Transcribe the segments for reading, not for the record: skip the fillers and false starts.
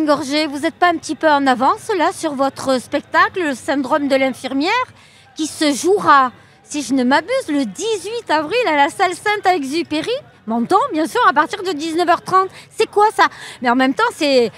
Gorgé, vous n'êtes pas un petit peu en avance là sur votre spectacle, le syndrome de l'infirmière, qui se jouera, si je ne m'abuse, le 18 avril à la salle Saint-Exupéry. M'entend, bien sûr, à partir de 19h30. C'est quoi ça? Mais en même temps, c'est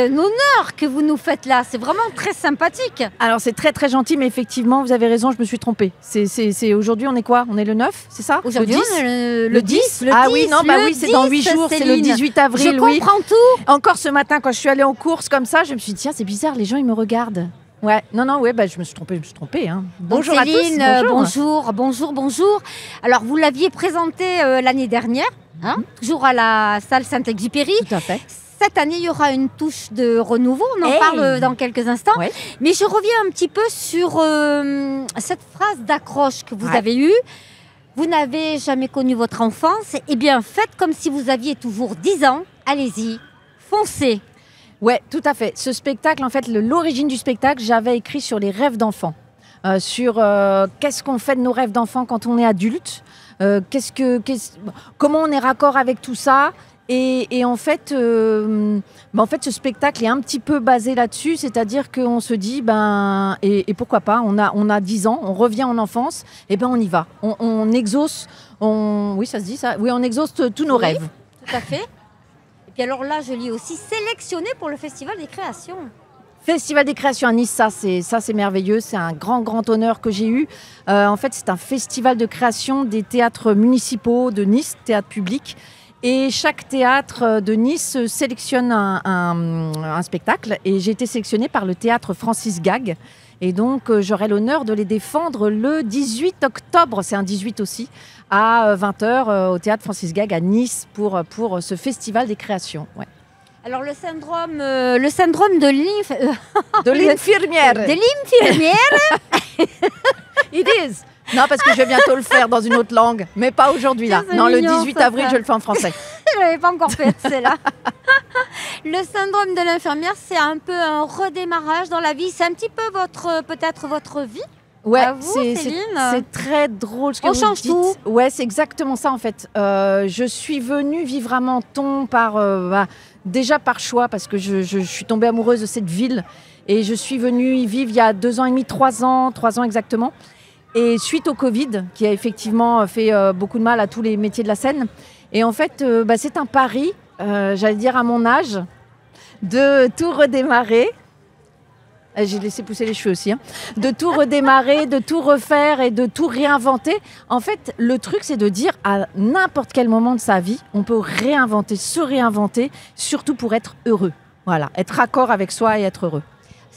un honneur que vous nous faites là. C'est vraiment très sympathique. Alors c'est très très gentil, mais effectivement, vous avez raison, je me suis trompée. C'est aujourd'hui, on est quoi? On est le 9, c'est ça? Aujourd'hui, le 10 on est le 10. Ah oui, non, bah oui, c'est dans 8 jours, c'est le 18 avril. Je comprends tout. Encore ce matin, quand je suis allée en course comme ça, je me suis dit, tiens, c'est bizarre, les gens, ils me regardent. Ouais, non, bah, je me suis trompée. Hein. Bonjour donc, Céline, à tous. Bonjour. Alors, vous l'aviez présenté l'année dernière, hein, toujours à la salle Saint-Exupéry. Tout à fait. Cette année, il y aura une touche de renouveau. On en parle dans quelques instants. Ouais. Mais je reviens un petit peu sur cette phrase d'accroche que vous avez eue. Vous n'avez jamais connu votre enfance. Eh bien, faites comme si vous aviez toujours 10 ans. Allez-y, foncez. Ouais, tout à fait. Ce spectacle, en fait, l'origine du spectacle, j'avais écrit sur les rêves d'enfants. Sur qu'est-ce qu'on fait de nos rêves d'enfants quand on est adulte, comment on est raccord avec tout ça. Et en fait, ce spectacle est un petit peu basé là-dessus, c'est-à-dire qu'on se dit, et pourquoi pas, on a 10 ans, on revient en enfance, et on y va. On exauce, oui, ça se dit ça, oui, on exauce tous nos rêves. Tout à fait. Et puis alors là, je lis aussi sélectionné pour le Festival des Créations. Festival des Créations à Nice, ça c'est merveilleux, c'est un grand honneur que j'ai eu. En fait, c'est un festival de création des théâtres municipaux de Nice, théâtre public. Et chaque théâtre de Nice sélectionne un spectacle. Et j'ai été sélectionnée par le théâtre Francis Gag. Et donc, j'aurai l'honneur de les défendre le 18 octobre, c'est un 18 aussi, à 20h au théâtre Francis Gag à Nice pour ce festival des créations. Ouais. Alors, le syndrome de l'infirmière. De l'infirmière. It is. Non, parce que je vais bientôt le faire dans une autre langue, mais pas aujourd'hui là. Non, le 18 avril, je le fais en français. Je l'avais pas encore fait, celle-là. Le syndrome de l'infirmière, c'est un peu un redémarrage dans la vie. C'est un petit peu peut-être votre vie. Ouais, c'est très drôle ce que on vous change dites. Tout. Ouais, c'est exactement ça en fait. Je suis venue vivre à Menton déjà par choix parce que je suis tombée amoureuse de cette ville et je suis venue y vivre il y a 2 ans et demi, 3 ans exactement. Et suite au Covid, qui a effectivement fait beaucoup de mal à tous les métiers de la scène. Et en fait, c'est un pari, j'allais dire à mon âge, de tout redémarrer. J'ai laissé pousser les cheveux aussi. Hein. De tout redémarrer, de tout refaire et de tout réinventer. En fait, le truc, c'est de dire à n'importe quel moment de sa vie, on peut réinventer, se réinventer, surtout pour être heureux. Voilà, être raccord avec soi et être heureux.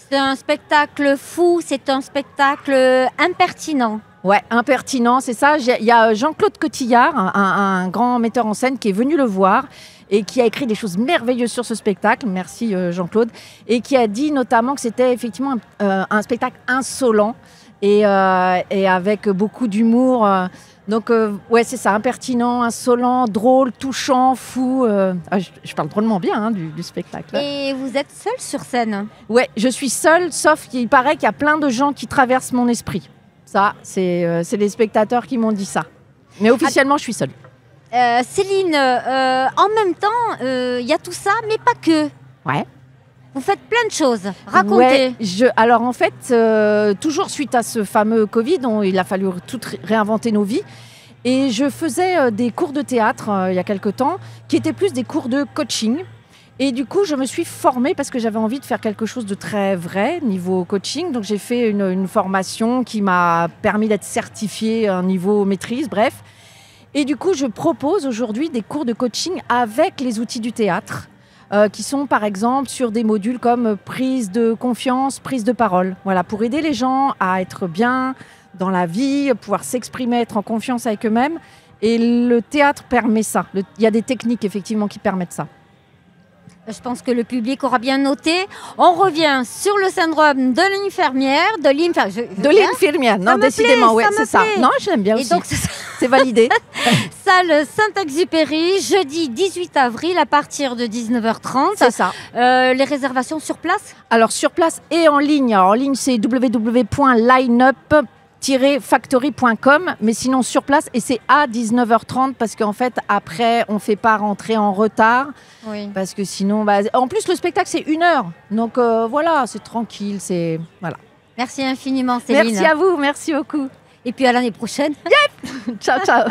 C'est un spectacle fou, c'est un spectacle impertinent. Ouais, impertinent, c'est ça. Il y a Jean-Claude Cotillard, un grand metteur en scène qui est venu le voir et qui a écrit des choses merveilleuses sur ce spectacle. Merci Jean-Claude. Et qui a dit notamment que c'était effectivement un spectacle insolent et avec beaucoup d'humour. Donc, ouais, c'est ça, impertinent, insolent, drôle, touchant, fou. Je parle drôlement bien du spectacle. Et vous êtes seule sur scène? Ouais, je suis seule, sauf qu'il paraît qu'il y a plein de gens qui traversent mon esprit. Ça, c'est les spectateurs qui m'ont dit ça. Mais officiellement, je suis seule. Céline, en même temps, il y a tout ça, mais pas que. Ouais. Vous faites plein de choses. Racontez. Ouais, alors en fait, toujours suite à ce fameux Covid, il a fallu tout réinventer nos vies. Et je faisais des cours de théâtre il y a quelque temps, qui étaient plus des cours de coaching. Et du coup, je me suis formée parce que j'avais envie de faire quelque chose de très vrai niveau coaching. Donc j'ai fait une formation qui m'a permis d'être certifiée à un niveau maîtrise, bref. Et du coup, je propose aujourd'hui des cours de coaching avec les outils du théâtre. Qui sont par exemple sur des modules comme prise de confiance, prise de parole. Voilà, pour aider les gens à être bien dans la vie, pouvoir s'exprimer, être en confiance avec eux-mêmes. Et le théâtre permet ça. Il y a des techniques effectivement qui permettent ça. Je pense que le public aura bien noté. On revient sur le syndrome de l'infirmière. De l'infirmière, non, décidément, ouais, c'est ça. Non, je l'aime bien aussi. Donc, c'est validé. Salle Saint-Exupéry, jeudi 18 avril à partir de 19h30. C'est ça. Les réservations sur place? Alors, sur place et en ligne. Alors, en ligne, c'est www.lineup factory.com, mais sinon sur place, et c'est à 19h30 parce qu'en fait après on ne fait pas rentrer en retard, parce que sinon en plus le spectacle c'est 1 heure, donc voilà, c'est tranquille, c'est voilà. Merci infiniment Céline. Merci à vous, merci beaucoup. Et puis à l'année prochaine. Ciao ciao.